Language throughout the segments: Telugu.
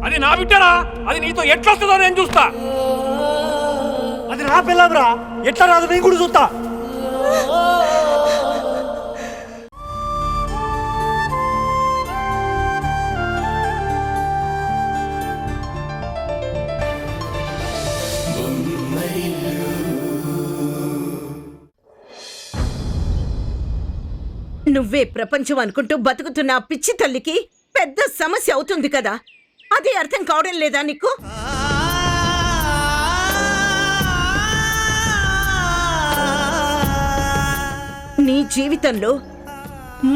అది నా బిడ్డరా, అది నీతో ఎట్లొస్తుందో నేను చూస్తా. అది నా పిల్లరా, ఎట్లా రాదు నేను కూడా చూస్తా. నువ్వే ప్రపంచం అనుకుంటూ బతుకుతున్న ఆ పిచ్చి తల్లికి పెద్ద సమస్య అవుతుంది కదా, అది అర్థం కావడం లేదా నీకు? నీ జీవితంలో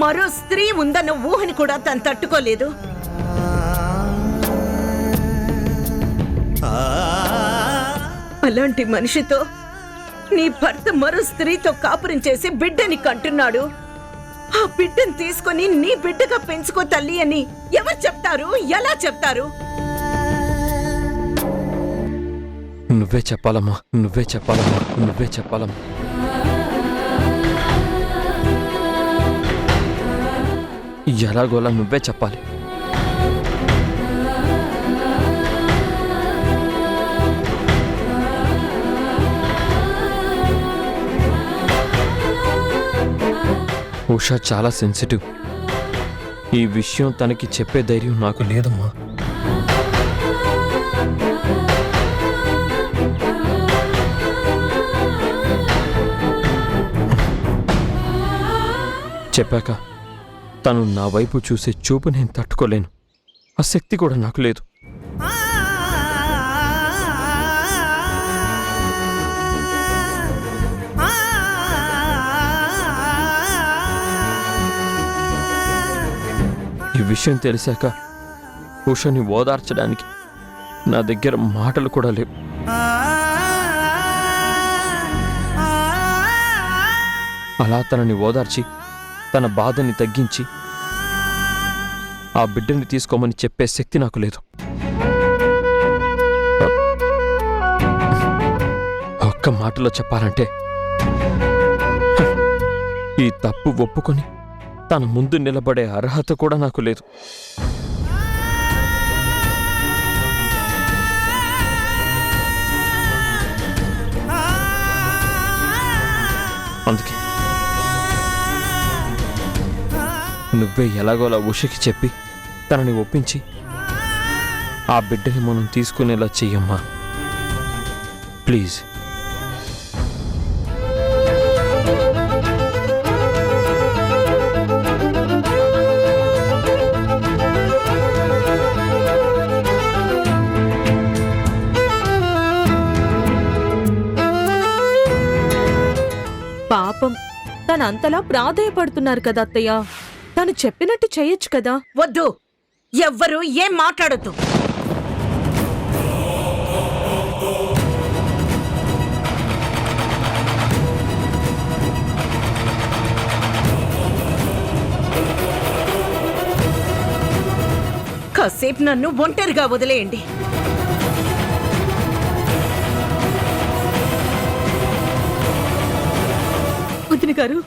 మరో స్త్రీ ఉందన్న ఊహని కూడా తను తట్టుకోలేదు. అలాంటి మనిషితో నీ భర్త మరో స్త్రీతో కాపురం చేసి బిడ్డని కంటున్నాడు. ఆ బిడ్డను తీసుకొని నీ బిడ్డగా పెంచుకో తల్లి అని ఎవరు చెప్తారు? ఎలా చెప్తారు? నువ్వే చెప్పాలమ్మా, నువ్వే చెప్పాలమ్మా, నువ్వే చెప్పాలమ్మా. ఎలాగోలా నువ్వే చెప్పాలి. ఉషా చాలా సెన్సిటివ్. ఈ విషయం తనకి చెప్పే ధైర్యం నాకు లేదమ్మా. చెప్పాక తను నా వైపు చూసే చూపు నేను తట్టుకోలేను. ఆ శక్తి కూడా నాకు లేదు. ఈ విషయం తెలిసాక ఉషని ఓదార్చడానికి నా దగ్గర మాటలు కూడా లేవు. అలా తనని ఓదార్చి తన బాధని తగ్గించి ఆ బిడ్డని తీసుకోమని చెప్పే శక్తి నాకు లేదు. ఒక్క మాటలో చెప్పాలంటే ఈ తప్పు ఒప్పుకొని తన ముందు నిలబడే అర్హత కూడా నాకు లేదు. అందుకే నువ్వే ఎలాగోలా ఉషకి చెప్పి తనని ఒప్పించి ఆ బిడ్డని మనం తీసుకునేలా చెయ్యమ్మా, ప్లీజ్. పాపం తను అంతలా ప్రాధేయపడుతున్నారు కదా అత్తయ్య, తను చెప్పినట్టు చెయ్యొచ్చు కదా. వద్దు, ఎవ్వరూ ఏం మాట్లాడొద్దు. కాసేపు నన్ను ఒంటరిగా వదిలేయండి. వదిన గారు,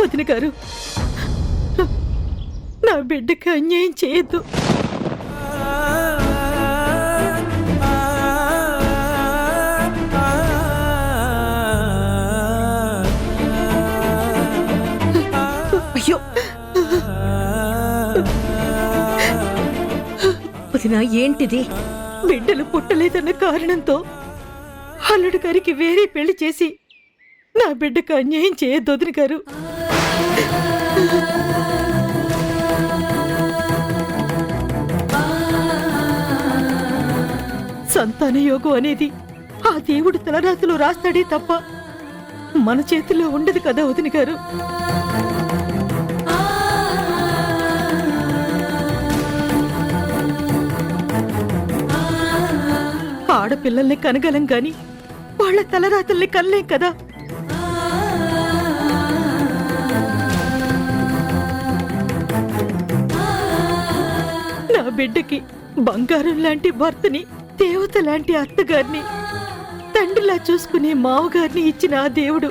వదిన గారు, నా బిడ్డకి అన్యాయం చేయొద్దు. అయ్యో, వదినా ఏంటిది? బిడ్డలు పుట్టలేదన్న కారణంతో అల్లుడు గారికి వేరే పెళ్లి చేసి నా బిడ్డకు అన్యాయం చేయొద్దు వదిన గారు. సంతాన యోగం అనేది ఆ దేవుడు తలరాతలో రాస్తాడే తప్ప మన చేతిలో ఉండదు కదా వదిన గారు. ఆడపిల్లల్ని కనగలం గాని వాళ్ళ తలరాతల్ని కనలేం కదా. నా బిడ్డకి బంగారం లాంటి భర్తని, దేవత లాంటి అత్తగారిని, తండ్రిలా చూసుకునే మావగారిని ఇచ్చిన ఆ దేవుడు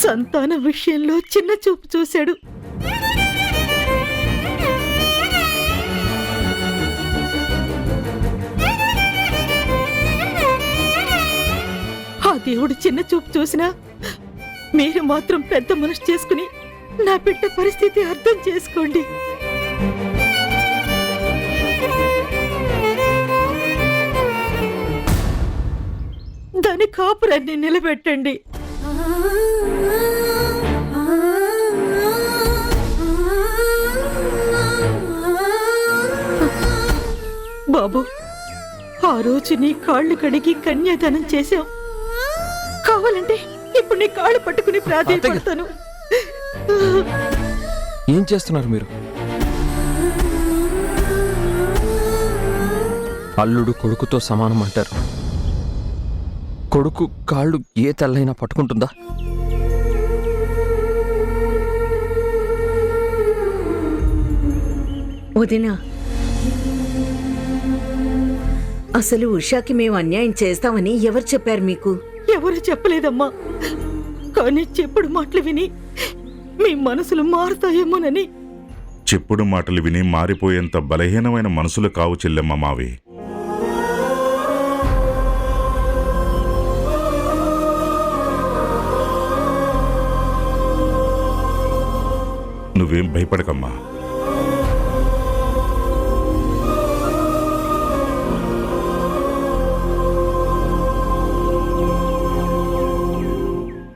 సంతానం విషయంలో చిన్న చూపు చూశాడు. ఆ దేవుడు చిన్న చూపు చూసినా మీరు మాత్రం పెద్ద మనసు చేసుకుని నా బిడ్డ పరిస్థితి అర్థం చేసుకోండి. దాని కాపురాన్ని నిలబెట్టండి. బాబు, ఆ రోజు నీ కాళ్ళు కడిగి కన్యాదానం చేశాం. కావాలంటే ఇప్పుడు నీ కాళ్ళు పట్టుకుని ప్రాధాన్యపడతాను. ఏం చేస్తున్నారు మీరు? అల్లుడు కొడుకుతో సమానం అంటారు. కొడుకు కాళ్ళు ఏ తల్లైనా పట్టుకుంటుందా? వదినా, అసలు ఉషాకి మేము అన్యాయం చేస్తామని ఎవరు చెప్పారు మీకు? ఎవరు చెప్పలేదమ్మా. కానీ చెప్పుడు మాటలు విని మీ మనసులు మారుతాయేమోనని. చెప్పుడు మాటలు విని మారిపోయేంత బలహీనమైన మనసులు కావు చెల్లెమ్మ మావి. నువ్వేం భయపడకమ్మా.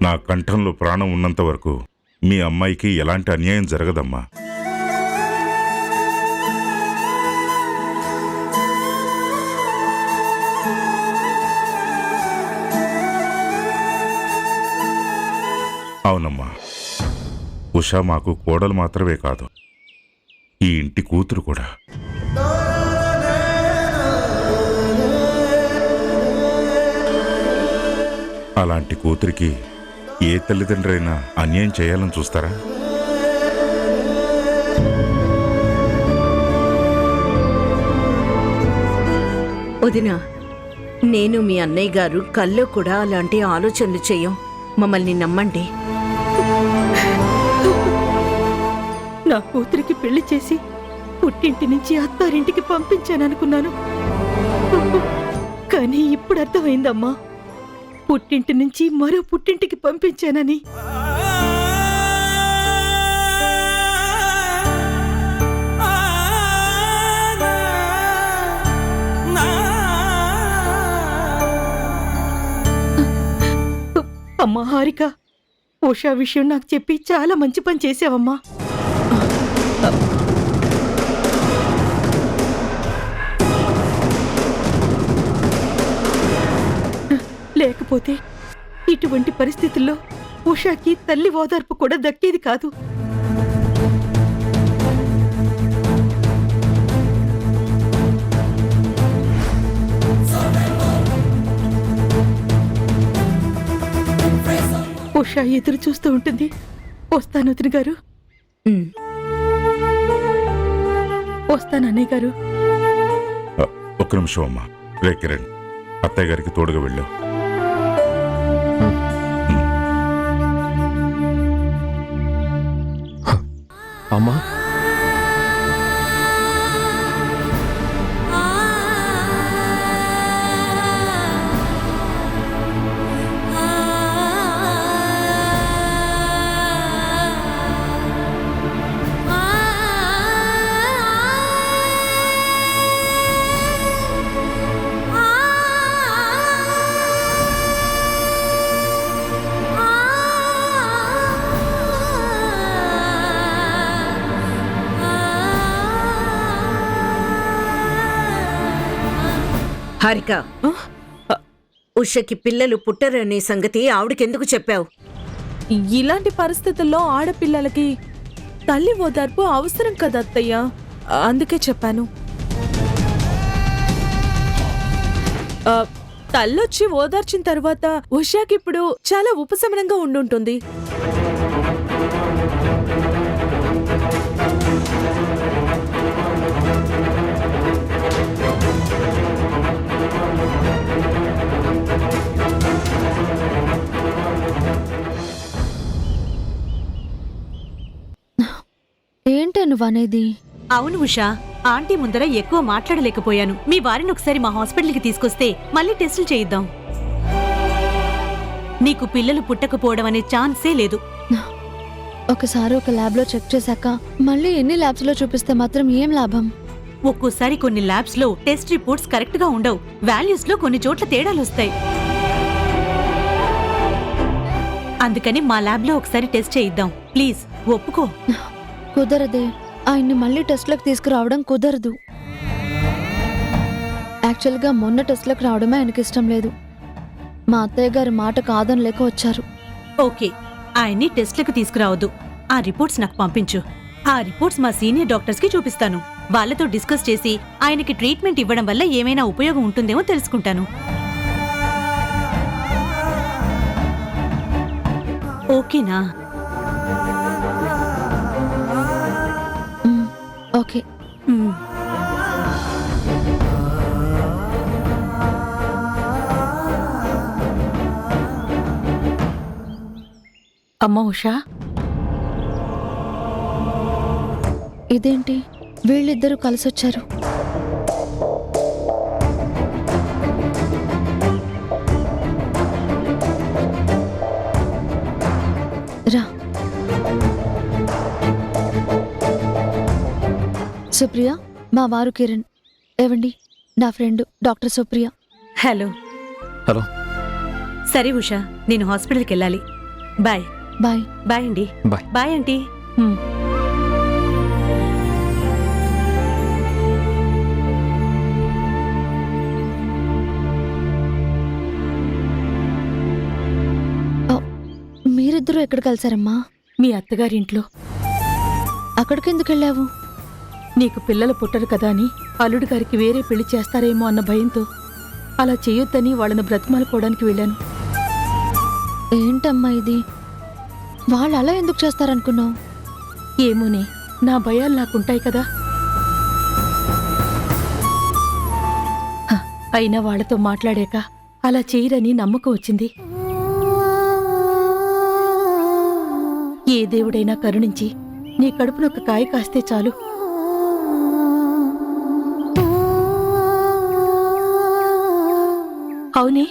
నా కంఠంలో ప్రాణం ఉన్నంత వరకు మీ అమ్మాయికి ఎలాంటి అన్యాయం జరగదమ్మా. అవునమ్మా, ఉషా మాకు కోడలు మాత్రమే కాదు, ఈ ఇంటి కూతురు కూడా. అలాంటి కూతురికి ఏ తల్లిదండ్రైనా అన్యాయం చేయాలని చూస్తారా? వదినా, నేను మీ అన్నయ్య గారు కల్లో కూడా అలాంటి ఆలోచనలు చెయ్యం. మమ్మల్ని నమ్మండి. నా కూతురికి పెళ్లి చేసి పుట్టింటి నుంచి అత్తారింటికి పంపించాననుకున్నాను. కానీ ఇప్పుడు అర్థమైందమ్మా, పుట్టింటి నుంచి మరో పుట్టింటికి పంపించానని. అమ్మా హారిక, ఉషా విషయం నాకు చెప్పి చాలా మంచి పని చేసావమ్మా. లేకపోతే ఇటువంటి పరిస్థితుల్లో ఉషాకి తల్లి ఓదార్పు కూడా దక్కేది కాదు. ఉషా ఎదురు చూస్తూ ఉంటుంది. వస్తాను వదిన గారు. వస్తాను అన్నయ్య గారు. ఒక్క నిమిషం అమ్మా. రే కిరణ్, అత్తయ్య గారికి తోడుగా వెళ్ళు. అమ్మా, హారిక, ఉషకి పిల్లలు పుట్టరనే సంగతి ఆవిడకెందుకు చెప్పావు? ఇలాంటి పరిస్థితుల్లో ఆడపిల్లలకి తల్లి ఓదార్పు అవసరం కదా అత్తయ్య, అందుకే చెప్పాను. తల్లొచ్చి ఓదార్చిన తర్వాత ఉషాకిప్పుడు చాలా ఉపశమనంగా ఉండుంటుంది. ఏంటే నువ్వనేది? అవును ఉషా, ఆంటీ ముందర ఎక్కువ మాట్లాడలేకపోయాను. మీ వారిని ఒకసారి మా హాస్పిటల్కి తీసుకొస్తే మళ్ళీ టెస్టులు చేయిద్దాం. నీకు పిల్లలు పుట్టకపోవడం అనే ఛాన్సే లేదు. ఒకసారి ఒక ల్యాబ్లో చెక్ చేశాక మళ్ళీ ఎన్ని ల్యాబ్స్లో చూపిస్తే మాత్రం ఏం లాభం? ఒక్కోసారి కొన్ని ల్యాబ్స్ లో టెస్ట్ రిపోర్ట్స్ కరెక్ట్ గా ఉండవు. వాల్యూస్ లో కొన్ని చోట్ల తేడాలు వస్తాయి. అందుకని మా ల్యాబ్ లో ఒకసారి టెస్ట్ చేయిద్దాం. ప్లీజ్ ఒప్పుకో. కుదరదే, ఆయన్ని మళ్ళీ టెస్ట్లకు తీసుకురావడం కుదరదు. యాక్చువల్గా మొన్న టెస్ట్లకు రావడమే ఆయనకి ఇష్టం లేదు. మా అత్తయ్య గారి మాట కాదనలేక వచ్చారు. ఓకే, ఆయన్ని టెస్ట్లకు తీసుకురావద్దు. ఆ రిపోర్ట్స్ నాకు పంపించు. ఆ రిపోర్ట్స్ మా సీనియర్ డాక్టర్స్ కి చూపిస్తాను. వాళ్ళతో డిస్కస్ చేసి ఆయనకి ట్రీట్మెంట్ ఇవ్వడం వల్ల ఏమైనా ఉపయోగం ఉంటుందేమో తెలుసుకుంటాను. ఓకేనా? ఓకే. అమ్మ ఉషా, ఇదేంటి వీళ్ళిద్దరూ కలిసొచ్చారు? రా. సుప్రియ, మా వారు కిరణ్. ఏవండి, నా friend doctor Supriya. Hello. Hello. సరే ఉషా, నేను హాస్పిటల్కి వెళ్ళాలి. బాయ్. బాయ్. బాయ్ అండి. బాయ్. Bye aunty. మీరిద్దరూ ఎక్కడ కలిసారమ్మా? మీ అత్తగారింట్లో. అక్కడికెందుకు వెళ్ళావు? నీకు పిల్లలు పుట్టరు కదా అని అల్లుడు గారికి వేరే పెళ్లి చేస్తారేమో అన్న భయంతో అలా చేయొద్దని వాళ్ళని బ్రతిమాలుకోవడానికి వెళ్ళాను. ఏంటమ్మా ఇది? వాళ్ళు అలా ఎందుకు చేస్తారనుకున్నావు? ఏమోనే, నా భయాలు నాకుంటాయి కదా. అయినా వాళ్లతో మాట్లాడాక అలా చేయరని నమ్మకం వచ్చింది. ఏ దేవుడైనా కరుణించి నీ కడుపునొక్క కాయ కాస్తే చాలు. అవునే,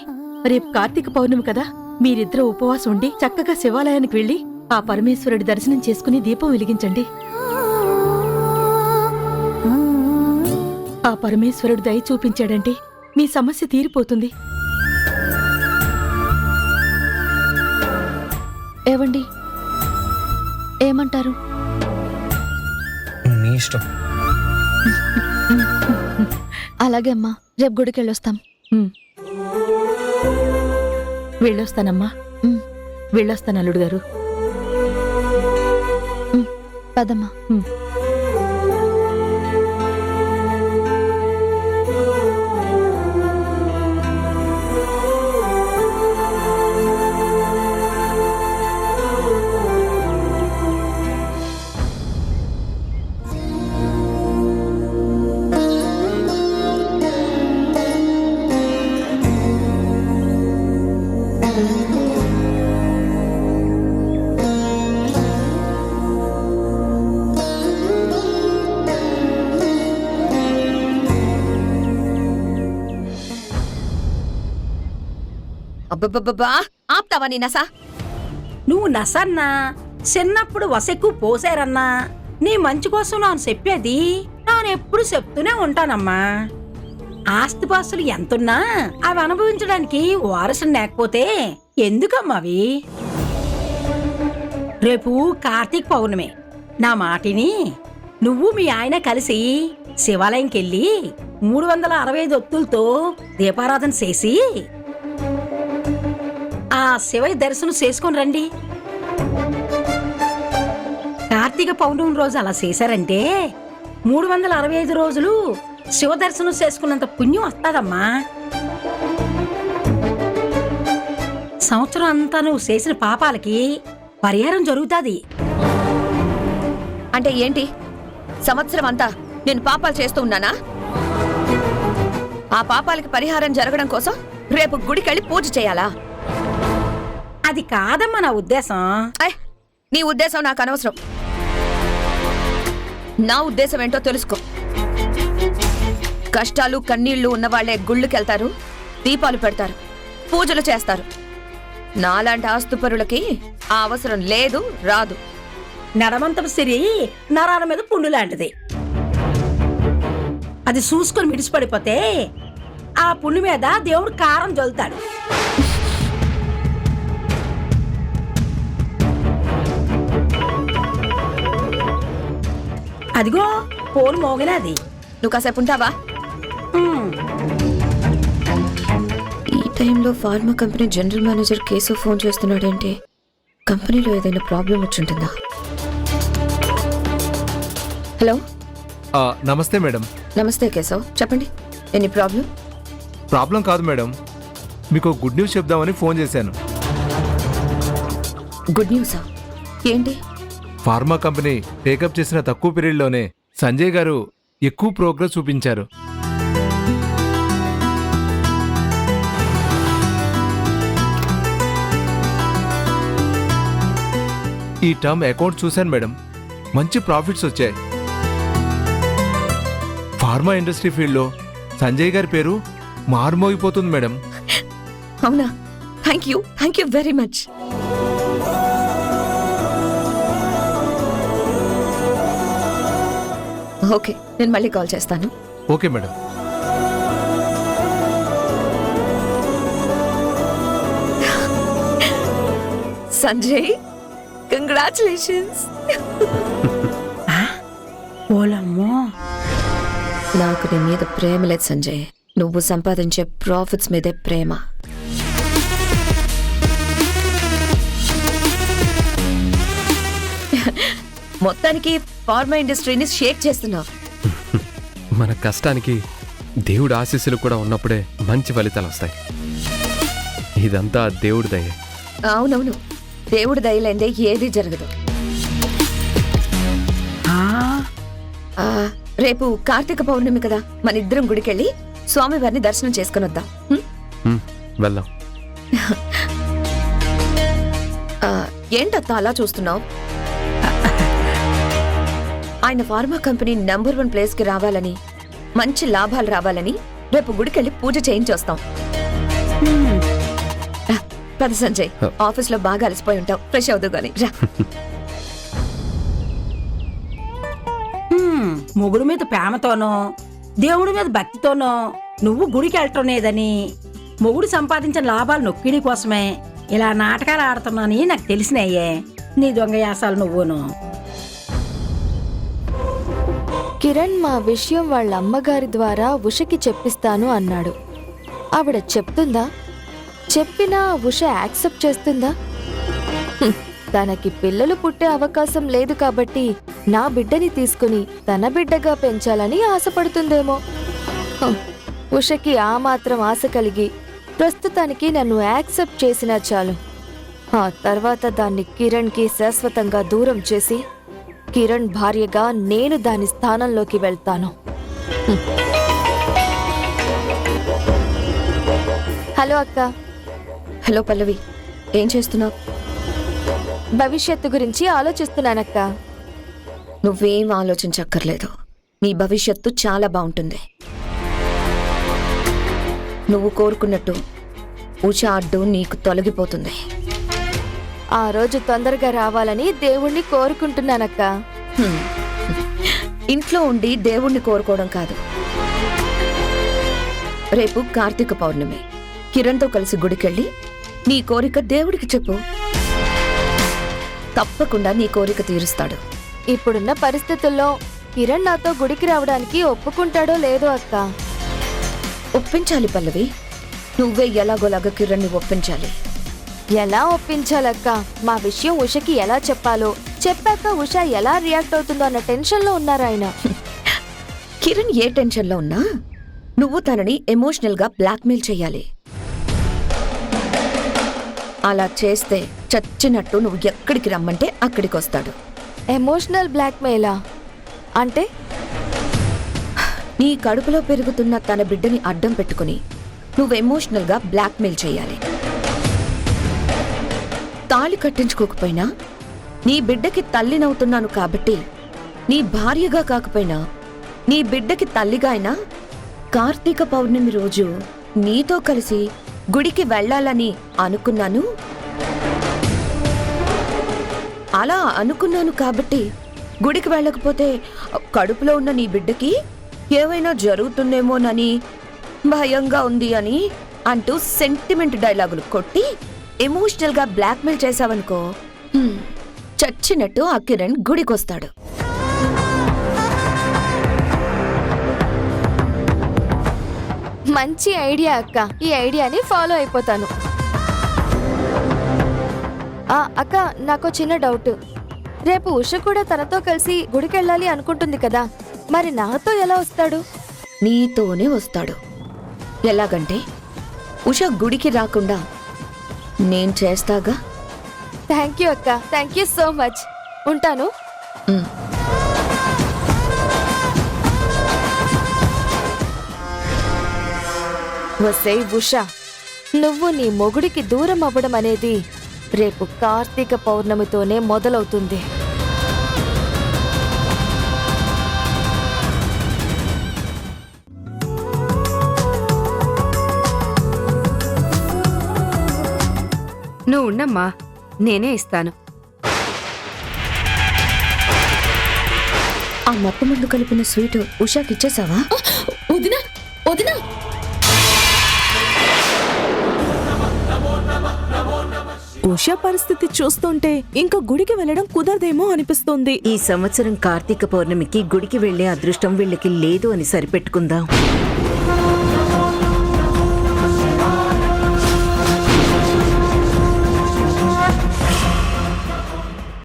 రేపు కార్తీక పౌర్ణమి కదా. మీరిద్దరూ ఉపవాసం ఉండి చక్కగా శివాలయానికి వెళ్లి ఆ పరమేశ్వరుడి దర్శనం చేసుకుని దీపం వెలిగించండి. ఆ పరమేశ్వరుడు దయ చూపించాడంటే మీ సమస్య తీరిపోతుంది. ఏవండి, ఏమంటారు? మీ ఇష్టం. అలాగే అమ్మా, రేపు గుడికి వెళ్ళొస్తాం. వెళ్ళొస్తానమ్మా. వెళ్ళొస్తాను అల్లుడు గారు. పదమ్మా. అబ్బబ్బబ్బా, ఆప్తావా నీ నసా? నువ్వు నసన్నా చిన్నప్పుడు వసెక్కు పోసారన్నా. నీ మంచి కోసం నాను చెప్పేది నానెప్పుడు చెప్తూనే ఉంటానమ్మా. ఆస్తిపాస్తులు ఎంతున్నా అవి అనుభవించడానికి వారసుని లేకపోతే ఎందుకమ్మా అవి? రేపు కార్తీక పౌర్ణమి. నా మాటిని నువ్వు మీ ఆయన కలిసి శివాలయంకెళ్ళి 365 ఒత్తులతో దీపారాధన చేసి శివయ్య దర్శనం చేసుకొని రండి. కార్తీక పౌర్ణమి రోజు అలా చేశారంటే 365 రోజులు శివ దర్శనం చేసుకున్నంత పుణ్యం వస్తాదమ్మా. సంవత్సరం అంతా నువ్వు చేసిన పాపాలకి పరిహారం జరుగుతుంది. అంటే ఏంటి? సంవత్సరం అంతా నేను పాపాలు చేస్తూ ఉన్నానా? ఆ పాపాలకి పరిహారం జరగడం కోసం రేపు గుడికెళ్ళి పూజ చేయాలా? అది కాదమ్మా నా ఉద్దేశం. నీ ఉద్దేశం నాకు అనవసరం. నా ఉద్దేశం ఏంటో తెలుసుకో. కష్టాలు కన్నీళ్లు ఉన్నవాళ్లే గుళ్ళకెళ్తారు, దీపాలు పెడతారు, పూజలు చేస్తారు. నాలాంటి ఆస్తుపరులకి ఆ అవసరం లేదు, రాదు. నడమంతపు సిరి నరాల మీద పుండు లాంటిది. అది చూసుకొని మిడిసిపడిపోతే ఆ పుండు మీద దేవుడు కారం జల్లుతాడు. అదిగో ఫోన్ మోగినది. నువ్వు కాసేపు ఉంటావా? ఈ టైంలో pharma company general manager case phone చేస్తున్నాడంటే కంపెనీలో ఏదైనా ప్రాబ్లం వచ్చింటుందా? హలో. నమస్తే మేడం. నమస్తే కేశవ్, చెప్పండి. Any problem? ప్రాబ్లం కాదు మేడం, మీకు గుడ్ న్యూస్ చెప్దామని ఫోన్ చేశాను. గుడ్ న్యూసా? ఏంటి? ఫార్మా కంపెనీ టేకప్ చేసిన తక్కువ పీరియడ్లోనే సంజయ్ గారు ఎక్కువ ప్రోగ్రెస్ చూపించారు. ఈ టర్మ్ అకౌంట్ చూశాను మేడం, మంచి ప్రాఫిట్స్ వచ్చాయి. ఫార్మా ఇండస్ట్రీ ఫీల్డ్లో సంజయ్ గారి పేరు మారుమోగిపోతుంది మేడం. అవునా? Thank you very much. Okay, నేను మళ్ళీ కాల్ చేస్తాను. Okay madam. సంజయ్, కంగ్రాచులేషన్స్. ఓలమ్మో, నాకు నీ మీద ప్రేమ లేదు సంజయ్, నువ్వు సంపాదించే ప్రాఫిట్స్ మీదే ప్రేమ. మొత్తానికి ఫార్మా ఇండస్ట్రీని షేక్ చేస్తున్నావు. మన కష్టానికి దేవుడు ఆశీస్సులు కూడా ఉన్నప్పుడే మంచి ఫలితాలు వస్తాయి. ఇదంతా దేవుడి దయ. అవునవును, దేవుడి దయలేందే ఏది జరగదు. రేపు కార్తీక పౌర్ణమి కదా, మన ఇద్దరం గుడికెళ్ళి స్వామివారిని దర్శనం చేసుకుని వద్దాం. వెళ్దాం. ఏంటత్తా అలా చూస్తున్నావు? ఆయన ఫార్మా కంపెనీ నెంబర్ 1 ప్లేస్ కి రావాలని, మంచి లాభాలు రావాలని రేపు గుడికెళ్ళి పూజ చేయించొస్తాం. పద సంజయ్, ఆఫీస్ లో బాగా అలసిపోయి ఉంటావు, ఫ్రెష్ అవుదు గాని రా. మొగుడు మీద ప్రేమతోనో దేవుడి మీద భక్తితోనో నువ్వు గుడికి వెళ్ళటం లేదని, మొగుడు సంపాదించిన లాభాలు నొక్కిడి కోసమే ఇలా నాటకాలు ఆడుతున్నాని నాకు తెలిసినయ్యే నీ దొంగ యాసాలు నువ్వును. కిరణ్ మా విషయం వాళ్ళ అమ్మగారి ద్వారా ఉషకి చెప్పిస్తాను అన్నాడు. ఆవిడ చెప్తుందా? చెప్పినా ఉష యాక్సెప్ట్ చేస్తుందా? తనకి పిల్లలు పుట్టే అవకాశం లేదు కాబట్టి నా బిడ్డని తీసుకుని తన బిడ్డగా పెంచాలని ఆశపడుతుందేమో. ఉషకి ఆ మాత్రం ఆశ కలిగి ప్రస్తుతానికి నన్ను యాక్సెప్ట్ చేసినా చాలు. ఆ తర్వాత దాన్ని కిరణ్కి శాశ్వతంగా దూరం చేసి కిరణ్ భార్యగా నేను దాని స్థానంలోకి వెళ్తాను. హలో అక్క. హలో పల్లవి, ఏం చేస్తున్నావు? భవిష్యత్తు గురించి ఆలోచిస్తున్నానక్క. నువ్వేం ఆలోచించక్కర్లేదు, నీ భవిష్యత్తు చాలా బాగుంటుంది. నువ్వు కోరుకున్నట్టు ఉష అడ్డు నీకు తొలగిపోతుంది. ఆ రోజు తొందరగా రావాలని దేవుణ్ణి కోరుకుంటున్నానక్క. ఇంట్లో ఉండి దేవుణ్ణి కోరుకోవడం కాదు. రేపు కార్తీక పౌర్ణమి, కిరణ్తో కలిసి గుడికెళ్ళి నీ కోరిక దేవుడికి చెప్పు, తప్పకుండా నీ కోరిక తీరుస్తాడు. ఇప్పుడున్న పరిస్థితుల్లో కిరణ్ నాతో గుడికి రావడానికి ఒప్పుకుంటాడో లేదో అక్క. ఒప్పించాలి పల్లవి, నువ్వే ఎలాగోలాగా కిరణ్ని ఒప్పించాలి. ఎలా ఒప్పించాలక్క? మా విషయం ఉషకి ఎలా చెప్పాలో, చెప్పాక ఉష ఎలా రియాక్ట్ అవుతుందో అన్న టెన్షన్లో ఉన్నారు ఆయన. కిరణ్ ఏ టెన్షన్లో ఉన్నా నువ్వు తనని ఎమోషనల్గా బ్లాక్మెయిల్ చెయ్యాలి. అలా చేస్తే చచ్చినట్టు నువ్వు ఎక్కడికి రమ్మంటే అక్కడికి వస్తాడు. ఎమోషనల్ బ్లాక్మెయిలా అంటే? నీ కడుపులో పెరుగుతున్న తన బిడ్డని అడ్డం పెట్టుకుని నువ్వు ఎమోషనల్గా బ్లాక్మెయిల్ చేయాలి. తాళి కట్టించుకోకపోయినా నీ బిడ్డకి తల్లినవుతున్నాను కాబట్టి నీ భార్యగా కాకపోయినా నీ బిడ్డకి తల్లిగా అయినా కార్తీక పౌర్ణమి రోజు నీతో కలిసి గుడికి వెళ్ళాలని అనుకున్నాను. అలా అనుకున్నాను కాబట్టి గుడికి వెళ్ళకపోతే కడుపులో ఉన్న నీ బిడ్డకి ఏమైనా జరుగుతుందేమోనని భయంగా ఉంది అని అంటూ సెంటిమెంట్ డైలాగులు కొట్టి ఎమోషనల్గా బ్లాక్మెయిల్ చేశావనుకో, చచ్చినట్టు ఆ కిరణ్ గుడికొస్తాడు. మంచి ఐడియా అక్క. ఈ ఐడియాని ఫాలో అయిపోతాను. అక్క, నాకు చిన్న డౌట్. రేపు ఉష కూడా తనతో కలిసి గుడికెళ్ళాలి అనుకుంటుంది కదా, మరి నాతో ఎలా వస్తాడు? నీతోనే వస్తాడు. ఎలాగంటే ఉష గుడికి రాకుండా నేను చేస్తాగా. థ్యాంక్ యూ అక్క, థ్యాంక్ యూ సో మచ్. ఉంటాను. వసే ఉష, నువ్వు నీ మొగుడికి దూరం అవ్వడం అనేది రేపు కార్తీక పౌర్ణమితోనే మొదలవుతుంది. నువ్వు ఉండమ్మా, నేనే ఇస్తాను. ఆ మొక్క ముందు కలిపిన స్వీట్ ఉషాకిచ్చేసావా? వదినా, వదినా. ఉషా పరిస్థితి చూస్తుంటే ఇంకా గుడికి వెళ్ళడం కుదరదేమో అనిపిస్తుంది. ఈ సంవత్సరం కార్తీక పౌర్ణమికి గుడికి వెళ్లే అదృష్టం వీళ్ళకి లేదు అని సరిపెట్టుకుందాం.